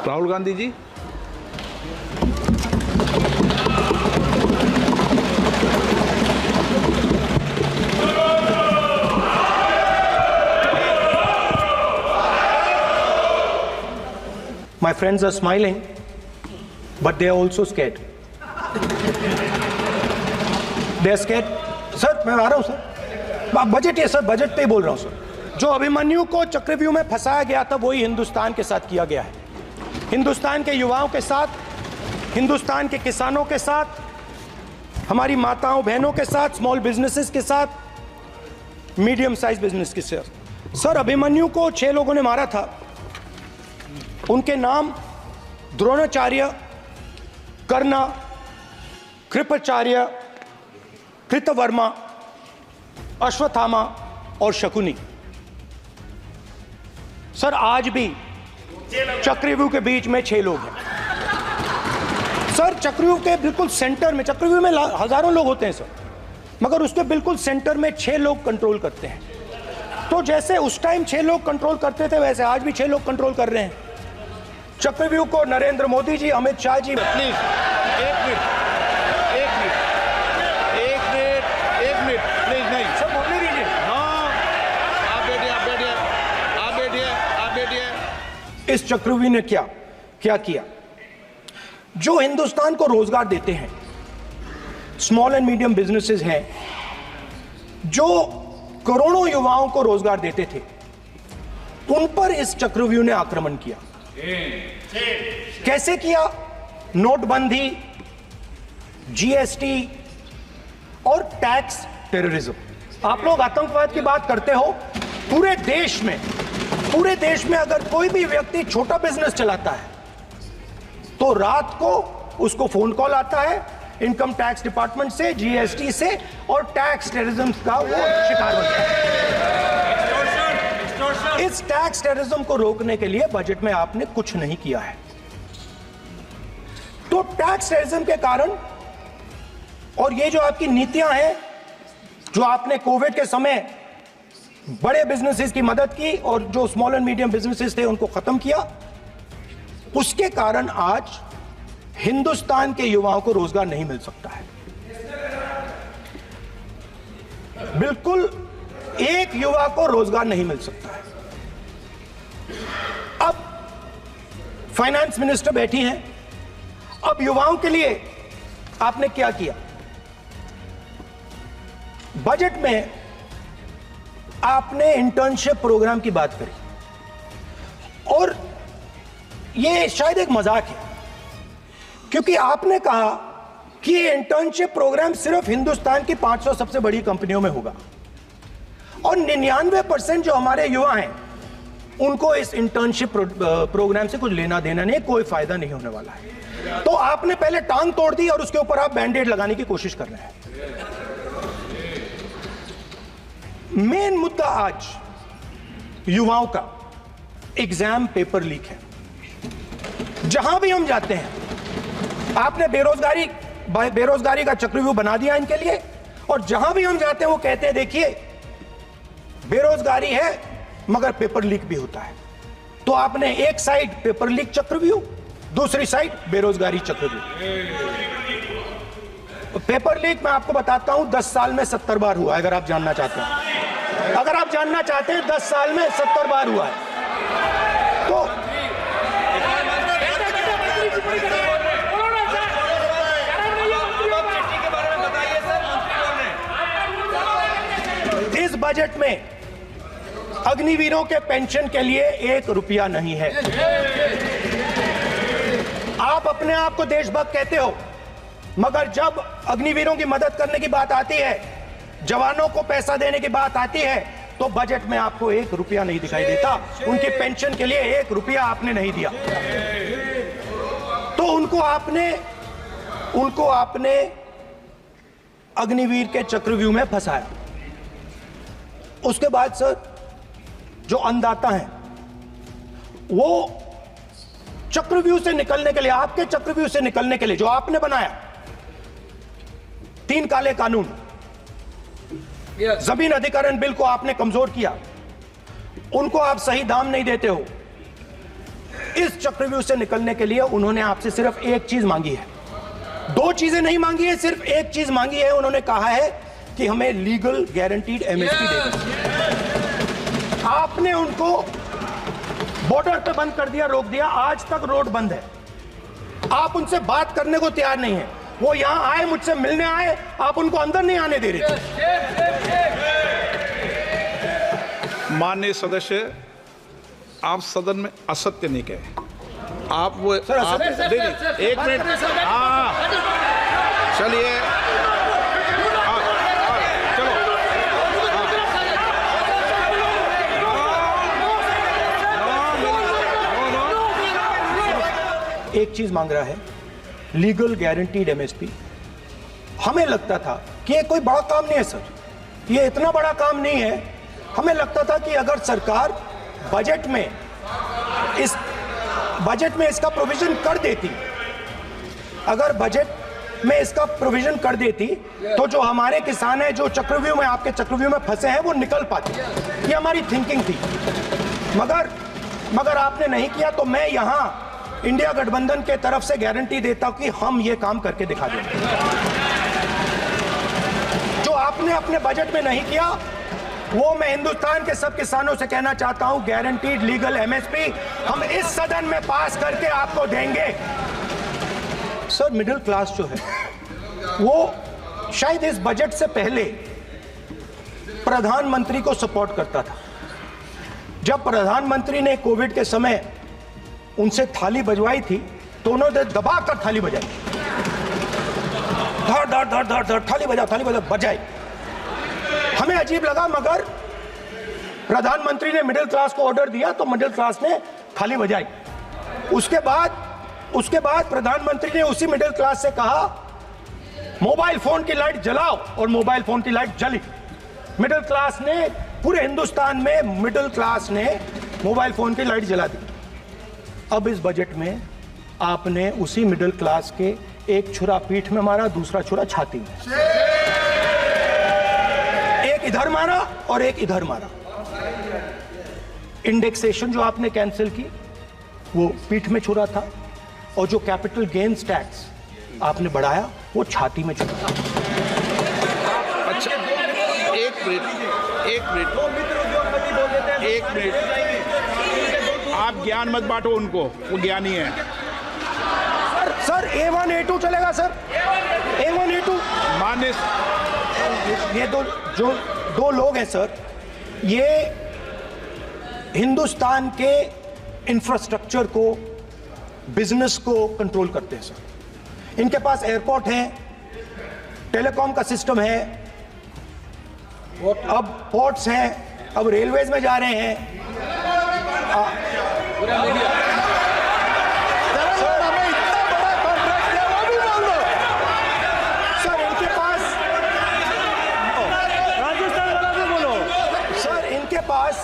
Rahul Gandhi ji. My friends are smiling, but they are also scared. They are scared. Sir मैं आ रहा हूं sir, budget है sir, budget पे ही बोल रहा हूं सर। जो अभिमन्यु को चक्रव्यूह में फंसाया गया था वही हिंदुस्तान के साथ किया गया है। हिंदुस्तान के युवाओं के साथ, हिंदुस्तान के किसानों के साथ, हमारी माताओं बहनों के साथ, स्मॉल बिजनेसेस के साथ, मीडियम साइज बिजनेस के साथ। सर अभिमन्यु को 6 लोगों ने मारा था। उनके नाम द्रोणाचार्य, कर्ण, कृपाचार्य, कृतवर्मा, अश्वत्थामा और शकुनी। सर आज भी चक्रव्यूह के बीच में 6 लोग हैं। सर चक्रव्यूह के बिल्कुल सेंटर में, चक्रव्यूह में हजारों लोग होते हैं सर, मगर उसके बिल्कुल सेंटर में 6 लोग कंट्रोल करते हैं। तो जैसे उस टाइम 6 लोग कंट्रोल करते थे वैसे आज भी 6 लोग कंट्रोल कर रहे हैं चक्रव्यूह को। नरेंद्र मोदी जी, अमित शाह जी। प्लीज एक मिनट प्लीज। नहीं सर बोलने दीजिए। हाँ आप बैठिए। इस चक्रव्यूह ने क्या किया? जो हिंदुस्तान को रोजगार देते हैं, स्मॉल एंड मीडियम बिजनेसेस हैं, जो करोड़ों युवाओं को रोजगार देते थे, उन पर इस चक्रव्यूह ने आक्रमण किया। कैसे किया? नोटबंदी, जीएसटी और टैक्स टेररिज्म। आप लोग आतंकवाद की बात करते हो। पूरे देश में अगर कोई भी व्यक्ति छोटा बिजनेस चलाता है तो रात को उसको फोन कॉल आता है इनकम टैक्स डिपार्टमेंट से, जीएसटी से, और टैक्स टेररिज्म का वो शिकार बनता है। इस टैक्स टेररिज्म को रोकने के लिए बजट में आपने कुछ नहीं किया है। तो टैक्स टेररिज्म के कारण और ये जो आपकी नीतियां हैं, जो आपने कोविड के समय बड़े बिजनेसेस की मदद की और जो स्मॉल एंड मीडियम बिजनेसेस थे उनको खत्म किया, उसके कारण आज हिंदुस्तान के युवाओं को रोजगार नहीं मिल सकता है। बिल्कुल एक युवा को रोजगार नहीं मिल सकता है। अब फाइनेंस मिनिस्टर बैठी हैं। अब युवाओं के लिए आपने क्या किया? बजट में आपने इंटर्नशिप प्रोग्राम की बात करी और यह शायद एक मजाक है, क्योंकि आपने कहा कि ये इंटर्नशिप प्रोग्राम सिर्फ हिंदुस्तान की 500 सबसे बड़ी कंपनियों में होगा और 99% जो हमारे युवा हैं उनको इस इंटर्नशिप प्रोग्राम से कुछ लेना देना नहीं, कोई फायदा नहीं होने वाला है। तो आपने पहले टांग तोड़ दी और उसके ऊपर आप बैंडेड लगाने की कोशिश कर रहे हैं। मेन मुद्दा आज युवाओं का एग्जाम पेपर लीक है। जहां भी हम जाते हैं, आपने बेरोजगारी का चक्रव्यूह बना दिया इनके लिए, और जहां भी हम जाते हैं वो कहते हैं देखिए बेरोजगारी है मगर पेपर लीक भी होता है। तो आपने एक साइड पेपर लीक चक्रव्यूह, दूसरी साइड बेरोजगारी चक्रव्यूह। पेपर लीक मैं आपको बताता हूं 10 साल में 70 बार हुआ है। अगर आप जानना चाहते हैं, 10 साल में 70 बार हुआ है। तो इस बजट में अग्निवीरों के पेंशन के लिए 1 रुपया नहीं है। आप अपने आप को देशभक्त कहते हो, मगर जब अग्निवीरों की मदद करने की बात आती है, जवानों को पैसा देने की बात आती है, तो बजट में आपको 1 रुपया नहीं दिखाई देता। उनकी पेंशन के लिए 1 रुपया आपने नहीं दिया। तो उनको आपने अग्निवीर के चक्रव्यूह में फंसाया। उसके बाद सर जो अन्नदाता हैं वो चक्रव्यूह से निकलने के लिए, आपके चक्रव्यूह से निकलने के लिए जो आपने बनाया 3 काले कानून, जमीन अधिग्रहण बिल को आपने कमजोर किया, उनको आप सही दाम नहीं देते हो, इस चक्रव्यूह से निकलने के लिए उन्होंने आपसे सिर्फ एक चीज मांगी है, दो चीजें नहीं मांगी है, सिर्फ एक चीज मांगी है। उन्होंने कहा है कि हमें लीगल गारंटीड एमएसपी देना। आपने उनको बॉर्डर पे बंद कर दिया, रोक दिया, आज तक रोड बंद है। आप उनसे बात करने को तैयार नहीं है। वो यहां आए, मुझसे मिलने आए, आप उनको अंदर नहीं आने दे रहे थे। माननीय सदस्य, आप सदन में असत्य नहीं कहे। आप वो सर, आप देखिए, एक मिनट, हाँ चलिए, चलो, एक चीज मांग रहा है, लीगल गारंटीड एमएसपी। हमें लगता था कि ये कोई बड़ा काम नहीं है सर, ये इतना बड़ा काम नहीं है। हमें लगता था कि अगर सरकार बजट में इसका प्रोविजन कर देती, अगर बजट में इसका प्रोविजन कर देती, तो जो हमारे किसान हैं जो चक्रव्यूह में, आपके चक्रव्यूह में फंसे हैं, वो निकल पाते। ये हमारी थिंकिंग थी, मगर आपने नहीं किया। तो मैं यहां इंडिया गठबंधन के तरफ से गारंटी देता हूं कि हम ये काम करके दिखा देंगे। जो आपने अपने बजट में नहीं किया, वो मैं हिंदुस्तान के सब किसानों से कहना चाहता हूं, गारंटीड लीगल एमएसपी हम इस सदन में पास करके आपको देंगे। सर, मिडिल क्लास जो है वो शायद इस बजट से पहले प्रधानमंत्री को सपोर्ट करता था। जब प्रधानमंत्री ने कोविड के समय उनसे थाली बजवाई थी, तो उन्होंने दबाकर थाली बजाई, धड़ धड़ धड़ धड़ धड़, थाली बजा बजाई। हमें अजीब लगा, मगर प्रधानमंत्री ने मिडिल क्लास को ऑर्डर दिया, तो मिडिल क्लास ने थाली बजाई। उसके बाद प्रधानमंत्री ने उसी मिडिल क्लास से कहा, मोबाइल फोन की लाइट जलाओ, और मोबाइल फोन की लाइट जली। मिडिल क्लास ने, पूरे हिंदुस्तान में मिडिल क्लास ने मोबाइल फोन की लाइट जला दी। अब इस बजट में आपने उसी मिडिल क्लास के एक छुरा पीठ में मारा, दूसरा छुरा छाती में, एक इधर मारा और एक इधर मारा। इंडेक्सेशन जो आपने कैंसिल की, वो पीठ में छुरा था, और जो कैपिटल गेन्स टैक्स आपने बढ़ाया, वो छाती में छुरा था। अच्छा, एक मिनट, आप ज्ञान मत बांटो उनको, वो ज्ञानी है। सर A1 A2 चलेगा सर, A1 A2। मान्य, ये दो लोग हैं सर, ये हिंदुस्तान के इंफ्रास्ट्रक्चर को, बिजनेस को कंट्रोल करते हैं सर। इनके पास एयरपोर्ट है, टेलीकॉम का सिस्टम है, अब पोर्ट्स हैं, अब रेलवेज में जा रहे हैं। पास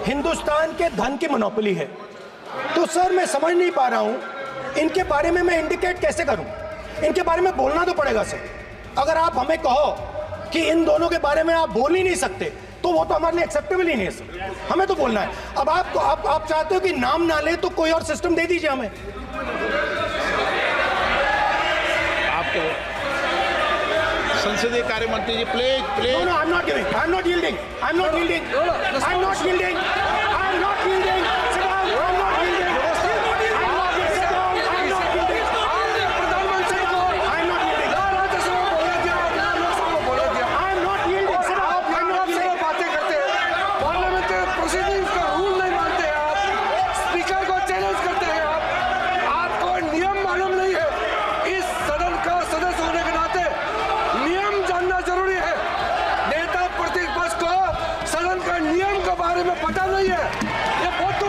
हिंदुस्तान के धन की मोनोपोली है। तो सर, मैं समझ नहीं पा रहा हूं, इनके बारे में मैं इंडिकेट कैसे करूं? इनके बारे में बोलना तो पड़ेगा सर। अगर आप हमें कहो कि इन दोनों के बारे में आप बोल ही नहीं सकते, तो वो तो हमारे लिए एक्सेप्टेबल ही नहीं है सर। हमें तो बोलना है। अब आप चाहते हो कि नाम ना ले, तो कोई और सिस्टम दे दीजिए हमें। आपको संसदीय कार्य मंत्री जी, please. No, I'm not giving. I'm not yielding. I'm not yielding. I'm not yielding. I'm not yielding. Sit down. I'm not yielding. Sit down. I'm not yielding. I'm not yielding. I'm not yielding. I'm not yielding. Sit down. I'm not yielding. बातें करते हैं, parliament proceedings का rule नहीं मानते हैं आप, speaker को challenge करते हैं आपको नियम मालूम नहीं है। इस सदन का सदस्य होने के नाते नियम जानना जरूरी है। नेता प्रतिपक्ष को सदन का नियम के बारे में पता नहीं है, ये बहुत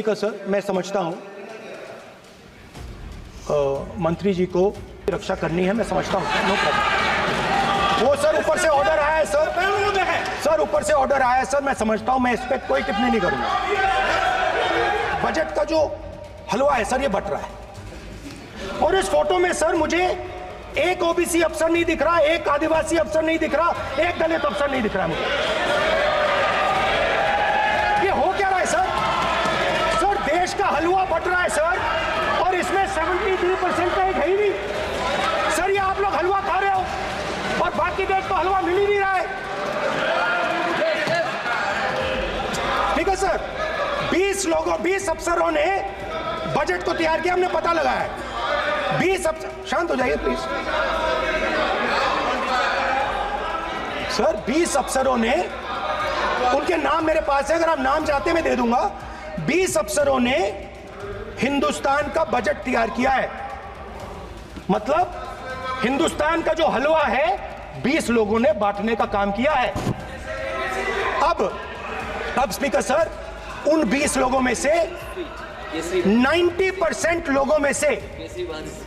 स्पीकर सर, मैं समझता हूं मंत्री जी को रक्षा करनी है, मैं समझता हूं, नो प्रॉब्लम। वो सर ऊपर से ऑर्डर आया है सर, ऊपर से ऑर्डर आया है सर, मैं समझता हूं, मैं इस पर कोई टिप्पणी नहीं करूंगा। बजट का जो हलवा है सर, ये बट रहा है, और इस फोटो में सर मुझे एक ओबीसी अफसर नहीं दिख रहा, एक आदिवासी अफसर नहीं दिख रहा, एक दलित अफसर नहीं दिख रहा मुझे। ये हो क्या रहा है सर? सर देश का हलवा बट रहा है सर, और इसमें 73% का एक है ही नहीं सर। ये आप लोग हलवा खा रहे हो और बाकी देश को हलवा मिल ही नहीं रहा है। ठीक है सर, 20 अफसरों ने बजट को तैयार किया, हमने पता लगाया है। 20 अफसर, शांत हो जाइए प्लीज सर। 20 अफसरों ने, उनके नाम मेरे पास है, अगर आप नाम चाहते मैं दे दूंगा। 20 अफसरों ने हिंदुस्तान का बजट तैयार किया है, मतलब हिंदुस्तान का जो हलवा है 20 लोगों ने बांटने का काम किया है। अब स्पीकर सर, उन 20 लोगों में से 90% लोगों में से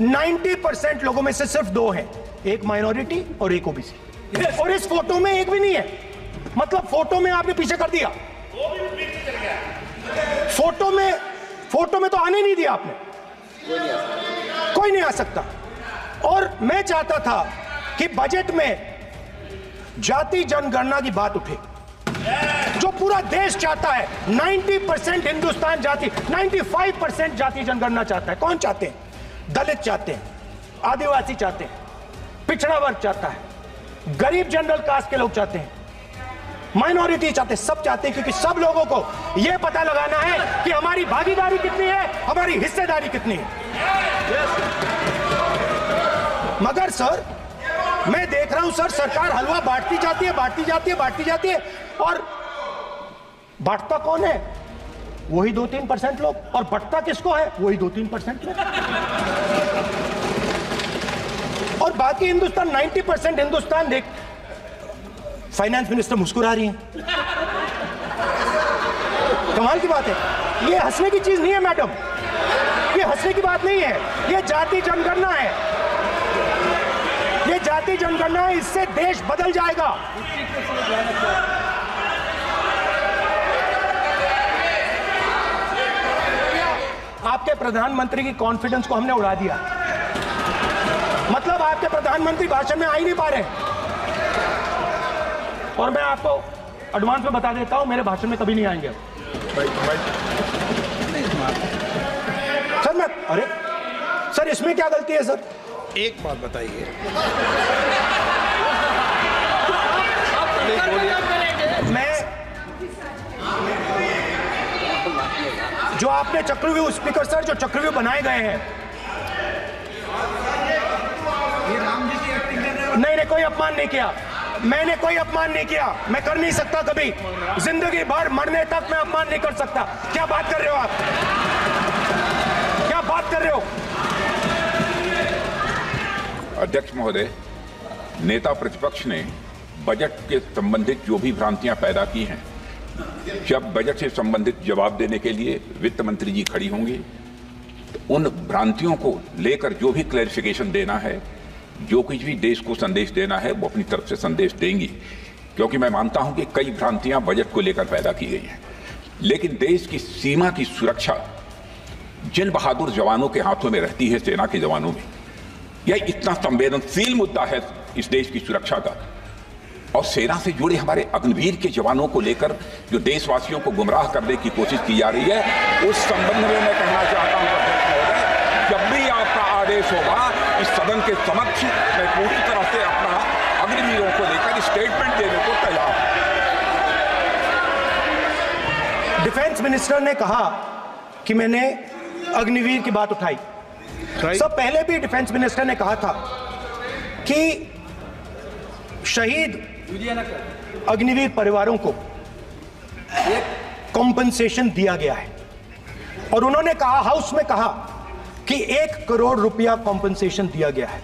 90% लोगों में से सिर्फ 2 हैं, एक माइनॉरिटी और एक ओबीसी। और इस फोटो में एक भी नहीं है, मतलब फोटो में आपने पीछे कर दिया, फोटो में तो आने नहीं दिया आपने, कोई नहीं आ सकता। और मैं चाहता था कि बजट में जाति जनगणना की बात उठे, जो पूरा देश चाहता है। 90% हिंदुस्तान जाति, 95% जाति जनगणना चाहता है। कौन चाहते हैं? दलित चाहते हैं, आदिवासी चाहते हैं, पिछड़ा वर्ग चाहता है, गरीब जनरल कास्ट के लोग चाहते हैं, माइनॉरिटी चाहते हैं, सब चाहते हैं, क्योंकि सब लोगों को यह पता लगाना है कि हमारी भागीदारी कितनी है, हमारी हिस्सेदारी कितनी है। मगर सर मैं देख रहा हूं सर, सरकार हलवा बांटती जाती है, और बांटता कौन है? वही 2-3% लोग, और बंटता किसको है? वही 2-3% लोग, और बाकी हिंदुस्तान 90% हिंदुस्तान देख। फाइनेंस मिनिस्टर मुस्कुरा रही हैं, कमाल की बात है। ये हंसने की चीज नहीं है मैडम, ये हंसने की बात नहीं है, ये जाति जनगणना है, ये जाति जनगणना है, इससे देश बदल जाएगा। आपके प्रधानमंत्री की कॉन्फिडेंस को हमने उड़ा दिया, मतलब आपके प्रधानमंत्री भाषण में आ ही नहीं पा रहे। और मैं आपको एडवांस में बता देता हूं, मेरे भाषण में कभी नहीं आएंगे सर। अरे सर, इसमें क्या गलती है सर? एक बात बताइए, मैं जो आपने चक्रव्यूह, स्पीकर सर, जो चक्रव्यूह बनाए गए हैं, नहीं, कोई अपमान नहीं किया, मैंने कोई अपमान नहीं किया, मैं कर नहीं सकता कभी, जिंदगी भर मरने तक मैं अपमान नहीं कर सकता। क्या बात कर रहे हो आप? क्या बात कर रहे हो? अध्यक्ष महोदय, नेता प्रतिपक्ष ने बजट के संबंधित जो भी भ्रांतियां पैदा की हैं, जब बजट से संबंधित जवाब देने के लिए वित्त मंत्री जी खड़ी होंगी तो उन भ्रांतियों को लेकर जो भी क्लैरिफिकेशन देना है, जो कुछ भी देश को संदेश देना है, वो अपनी तरफ से संदेश देंगी। क्योंकि मैं मानता हूं कि कई भ्रांतियां बजट को लेकर पैदा की गई हैं, लेकिन देश की सीमा की सुरक्षा जिन बहादुर जवानों के हाथों में रहती है, सेना के जवानों में, यह इतना संवेदनशील मुद्दा है इस देश की सुरक्षा का। और सेना से जुड़े हमारे अग्निवीर के जवानों को लेकर जो देशवासियों को गुमराह करने की कोशिश की जा रही है, उस संबंध में मैं कहना चाहता हूं अध्यक्ष महोदय, जब भी आपका आदेश होगा इस सदन के समक्ष मैं पूरी तरह से अपना अग्निवीरों को लेकर स्टेटमेंट देने को तैयार हूं। डिफेंस मिनिस्टर ने कहा कि मैंने अग्निवीर की बात उठाई। सब पहले भी डिफेंस मिनिस्टर ने कहा था कि शहीद अग्निवीर परिवारों को कॉम्पनसेशन दिया गया है, और उन्होंने कहा, हाउस में कहा कि 1 करोड़ रुपया कॉम्पनसेशन दिया गया है।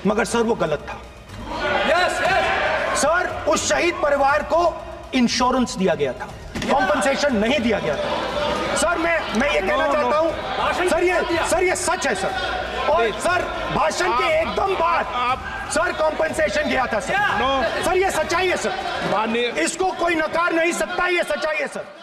मगर सर वो गलत था। सर उस शहीद परिवार को इंश्योरेंस दिया गया था, कॉम्पनसेशन नहीं दिया गया था। सर मैं ये कहना चाहता हूं सर ये सच है सर। और सर भाषण के एकदम बाद सर कॉम्पनसेशन गया था सर। सर ये सच्चाई है सर, माननीय इसको कोई नकार नहीं सकता, ये सच्चाई है सर।